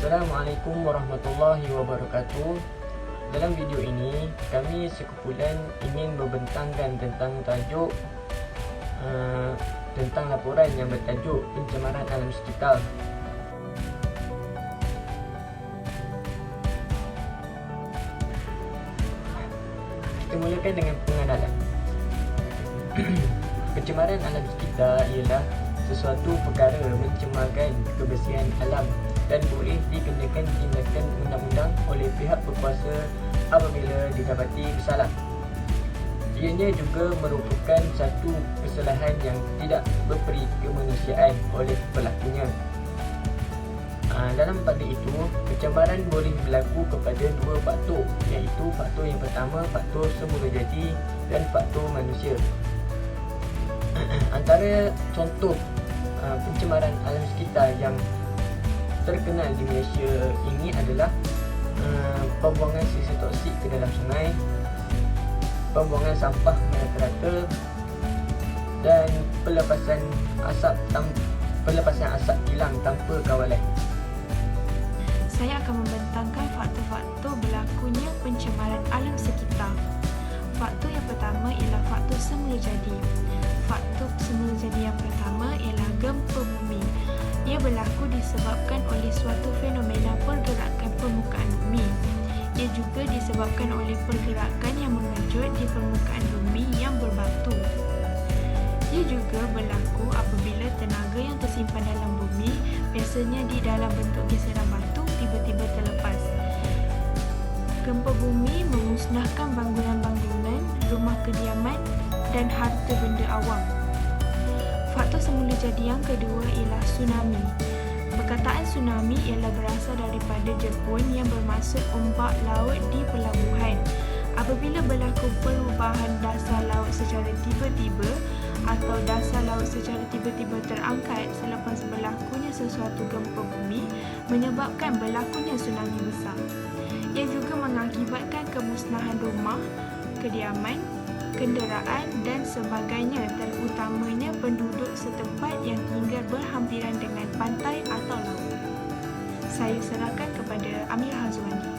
Assalamualaikum warahmatullahi wabarakatuh. Dalam video ini, kami sekumpulan ingin membentangkan tentang tajuk tentang laporan yang bertajuk pencemaran alam sekitar. Kita mulakan dengan pengenalan. Pencemaran alam sekitar ialah sesuatu perkara mencemarkan kebersihan alam dan boleh dikenakan tindakan undang-undang oleh pihak berkuasa apabila didapati bersalah. Ianya juga merupakan satu kesalahan yang tidak berperi kemanusiaan oleh pelakunya. Dalam pada itu, pencemaran boleh berlaku kepada dua faktor, iaitu faktor yang pertama, faktor semula jadi, dan faktor manusia. Antara contoh pencemaran alam sekitar yang terkenal di Malaysia ini adalah pembuangan sisa toksik ke dalam sungai, pembuangan sampah merata-rata, dan pelepasan asap kilang tanpa kawalan. Saya akan membentangkan faktor-faktor berlakunya pencemaran alam sekitar. Faktor yang pertama ialah faktor semula jadi. Faktor semula jadi yang pertama ialah gempa bumi. Ia berlaku disebabkan oleh suatu fenomena pergerakan permukaan bumi. Ia juga disebabkan oleh pergerakan yang mengejut di permukaan bumi yang berbatu. Ia juga berlaku apabila tenaga yang tersimpan dalam bumi, biasanya di dalam bentuk geseran batu, tiba-tiba terlepas. Gempa bumi memusnahkan bangunan-bangunan, rumah kediaman dan harta benda awam. Faktor semula jadi yang kedua ialah tsunami. Perkataan tsunami ialah berasal daripada Jepun yang bermaksud ombak laut di pelabuhan. Apabila berlaku perubahan dasar laut secara tiba-tiba atau dasar laut secara tiba-tiba terangkat selepas berlakunya sesuatu gempa bumi menyebabkan berlakunya tsunami besar. Ia juga mengakibatkan kemusnahan rumah, kediaman, kenderaan dan sebagainya, terutamanya penduduk setempat yang tinggal berhampiran dengan pantai atau laut. Saya serahkan kepada Amir Hazwani.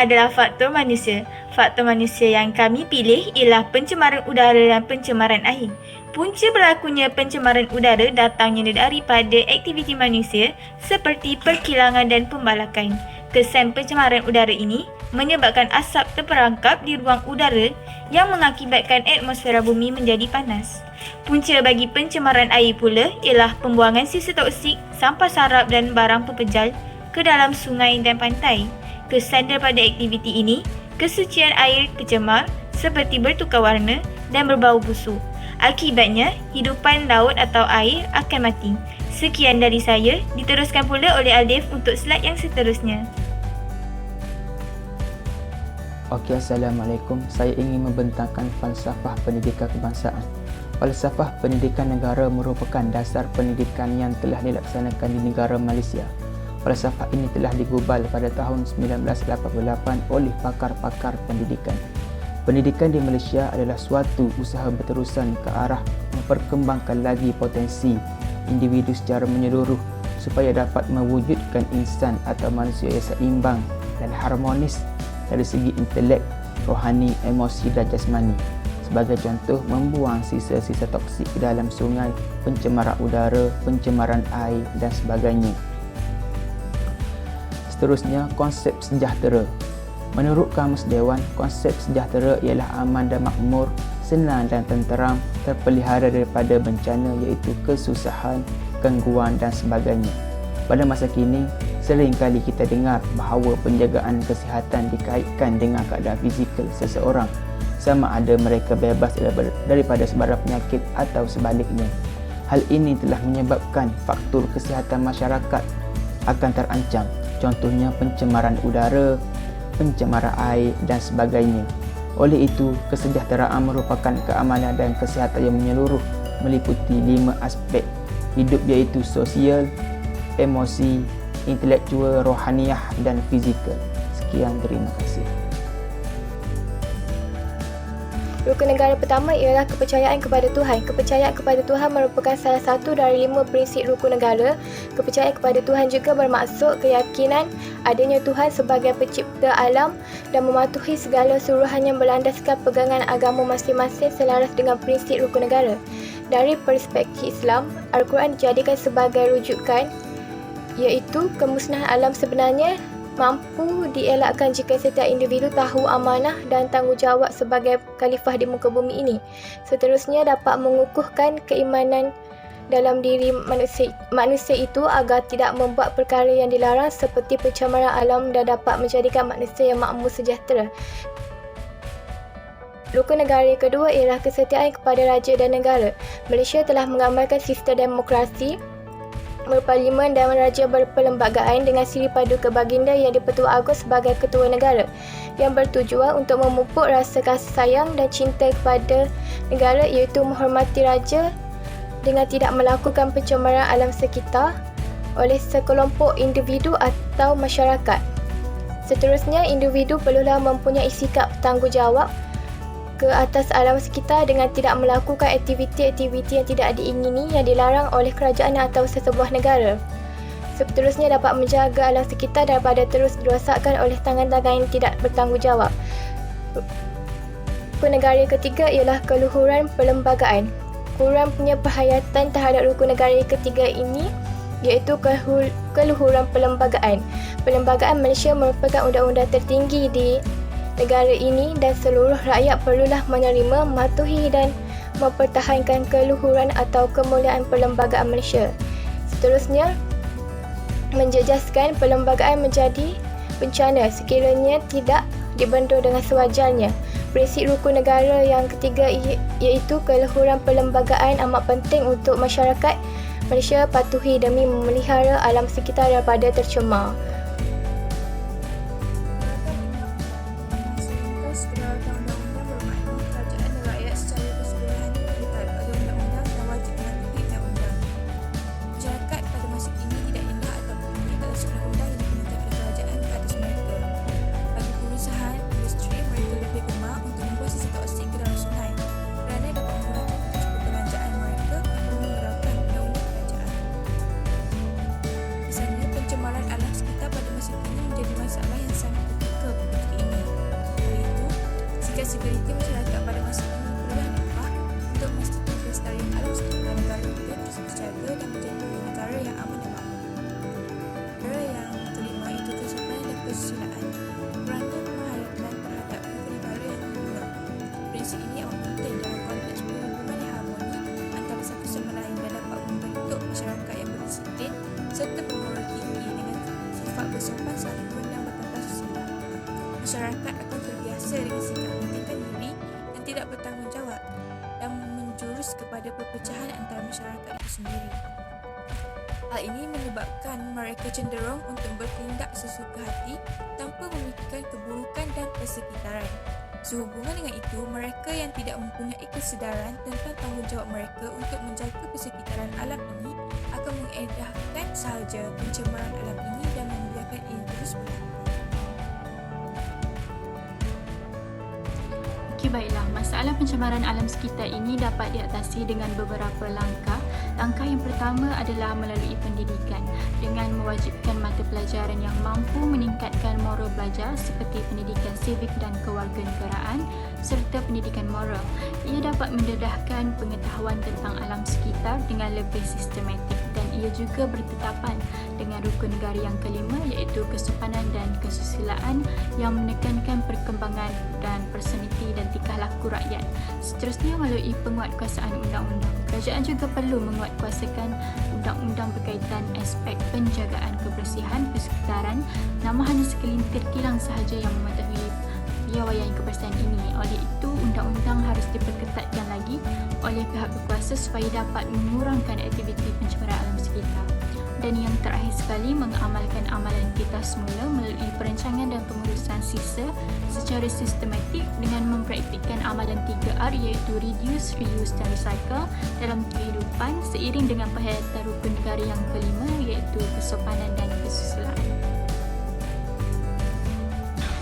Adalah faktor manusia. Faktor manusia yang kami pilih ialah pencemaran udara dan pencemaran air. Punca berlakunya pencemaran udara datangnya daripada aktiviti manusia seperti perkilangan dan pembalakan. Kesan pencemaran udara ini menyebabkan asap terperangkap di ruang udara yang mengakibatkan atmosfera bumi menjadi panas. Punca bagi pencemaran air pula ialah pembuangan sisa toksik, sampah sarap dan barang pepejal ke dalam sungai dan pantai. Kesan daripada aktiviti ini, kesucian air tercemar seperti bertukar warna dan berbau busuk. Akibatnya, hidupan laut atau air akan mati. Sekian dari saya, diteruskan pula oleh Alif untuk slide yang seterusnya. Okey, Assalamualaikum. Saya ingin membentangkan falsafah pendidikan kebangsaan. Falsafah pendidikan negara merupakan dasar pendidikan yang telah dilaksanakan di negara Malaysia. Falsafah ini telah digubal pada tahun 1988 oleh pakar-pakar pendidikan. Pendidikan di Malaysia adalah suatu usaha berterusan ke arah memperkembangkan lagi potensi individu secara menyeluruh supaya dapat mewujudkan insan atau manusia yang seimbang dan harmonis dari segi intelek, rohani, emosi dan jasmani. Sebagai contoh, membuang sisa-sisa toksik ke dalam sungai, pencemaran udara, pencemaran air dan sebagainya. Seterusnya, konsep sejahtera. Menurut Kamus Dewan, konsep sejahtera ialah aman dan makmur, senang dan tenteram, terpelihara daripada bencana iaitu kesusahan, gangguan dan sebagainya. Pada masa kini, sering kali kita dengar bahawa penjagaan kesihatan dikaitkan dengan keadaan fizikal seseorang, sama ada mereka bebas daripada sebarang penyakit atau sebaliknya. Hal ini telah menyebabkan faktor kesihatan masyarakat akan terancam. Contohnya pencemaran udara, pencemaran air dan sebagainya. Oleh itu, kesejahteraan merupakan keamanan dan kesihatan yang menyeluruh meliputi 5 aspek hidup iaitu sosial, emosi, intelektual, rohaniah dan fizikal. Sekian, terima kasih. Rukun negara pertama ialah kepercayaan kepada Tuhan. Kepercayaan kepada Tuhan merupakan salah satu dari 5 prinsip rukun negara. Kepercayaan kepada Tuhan juga bermaksud keyakinan adanya Tuhan sebagai pencipta alam dan mematuhi segala suruhan yang berlandaskan pegangan agama masing-masing selaras dengan prinsip rukun negara. Dari perspektif Islam, Al-Quran dijadikan sebagai rujukan, iaitu kemusnahan alam sebenarnya mampu dielakkan jika setiap individu tahu amanah dan tanggungjawab sebagai khalifah di muka bumi ini. Seterusnya dapat mengukuhkan keimanan dalam diri manusia itu agar tidak membuat perkara yang dilarang seperti pencemaran alam dan dapat menjadikan manusia yang makmur sejahtera. Rukun negara kedua ialah kesetiaan kepada raja dan negara. Malaysia telah mengamalkan sistem demokrasi berparlimen dan raja berperlembagaan dengan siri padu ke baginda yang di-Pertua Agong sebagai ketua negara, yang bertujuan untuk memupuk rasa kasih sayang dan cinta kepada negara, iaitu menghormati raja dengan tidak melakukan pencemaran alam sekitar oleh sekelompok individu atau masyarakat. Seterusnya, individu perlulah mempunyai sikap bertanggungjawab ke atas alam sekitar dengan tidak melakukan aktiviti-aktiviti yang tidak diingini yang dilarang oleh kerajaan atau sesebuah negara. Seterusnya, dapat menjaga alam sekitar daripada terus dirosakkan oleh tangan-tangan yang tidak bertanggungjawab. Rukun negara ketiga ialah keluhuran perlembagaan. Kurang punya perhatian terhadap rukun negara ketiga ini iaitu keluhuran perlembagaan. Perlembagaan Malaysia merupakan undang-undang tertinggi di negara ini dan seluruh rakyat perlulah menerima, mematuhi dan mempertahankan keluhuran atau kemuliaan perlembagaan Malaysia. Seterusnya, menjejaskan perlembagaan menjadi bencana sekiranya tidak dibentuk dengan sewajarnya. Prinsip rukun negara yang ketiga iaitu keluhuran perlembagaan amat penting untuk masyarakat Malaysia patuhi demi memelihara alam sekitar daripada tercemar. Sekuriti masyarakat pada masa ini perlu dapat untuk memastikan kelestarian alam sekitar negara kita terus terjaga dan menjadi negara yang aman dan makmur. Negara yang kelima itu kesusilaan dan kesusilaan. Kerana penghayatan terhadap negara yang berguna. Prinsip ini amat penting dalam konteks perhubungan yang harmoni antara satu sama lain dan dapat membentuk masyarakat yang berdisiplin serta bermoral tinggi dengan sifat bersopan santun dan bertata susila. Masyarakat akan terbiasa dengan sikap mementingkan diri dan tidak bertanggungjawab dan menjurus kepada perpecahan antara masyarakat itu sendiri. Hal ini menyebabkan mereka cenderung untuk bertindak sesuka hati tanpa memikirkan keburukan dan persekitaran. Sehubungan dengan itu, mereka yang tidak mempunyai kesedaran tentang tanggungjawab mereka untuk menjaga persekitaran alam ini akan mengedahkan sahaja pencemaran alam ini dan membiarkan ia terus berlaku. Baiklah, masalah pencemaran alam sekitar ini dapat diatasi dengan beberapa langkah. Langkah yang pertama adalah melalui pendidikan dengan mewajibkan mata pelajaran yang mampu meningkatkan moral belajar seperti pendidikan sivik dan kewarganegaraan serta pendidikan moral. Ia dapat mendedahkan pengetahuan tentang alam sekitar dengan lebih sistematik dan ia juga bertetapan dengan rukun negara yang kelima iaitu kesopanan dan kesusilaan yang menekankan perkembangan dan personaliti dan tingkah laku rakyat. Seterusnya, melalui penguatkuasaan undang-undang. Kerajaan juga perlu menguatkuasakan undang-undang berkaitan aspek penjagaan kebersihan persekitaran. Nama hanya segelintir kilang sahaja yang mematuhi piawaian kebersihan ini. Oleh itu, undang-undang harus diperketatkan lagi oleh pihak berkuasa supaya dapat mengurangkan aktiviti pencemaran alam sekitar. Dan yang terakhir sekali, mengamalkan amalan kita semula melalui perancangan dan pengurusan sisa secara sistematik dengan mempraktikkan amalan 3R iaitu reduce, reuse dan recycle dalam kehidupan seiring dengan perhayatan rukun negara yang kelima iaitu kesopanan dan kesusilaan.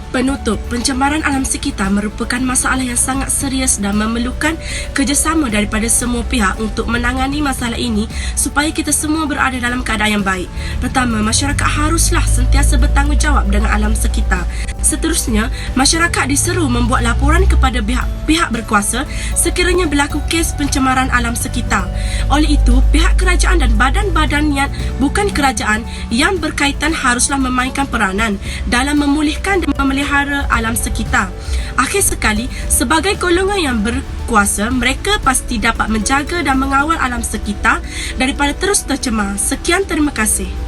Penutup, pencemaran alam sekitar merupakan masalah yang sangat serius dan memerlukan kerjasama daripada semua pihak untuk menangani masalah ini supaya kita semua berada dalam keadaan yang baik. Pertama, masyarakat haruslah sentiasa bertanggungjawab dengan alam sekitar. Seterusnya, masyarakat diseru membuat laporan kepada pihak berkuasa sekiranya berlaku kes pencemaran alam sekitar. Oleh itu, pihak kerajaan dan badan-badan yang bukan kerajaan yang berkaitan haruslah memainkan peranan dalam memulihkan dan memelihara alam sekitar. Akhir sekali, sebagai golongan yang berkuasa, mereka pasti dapat menjaga dan mengawal alam sekitar daripada terus tercemar. Sekian, terima kasih.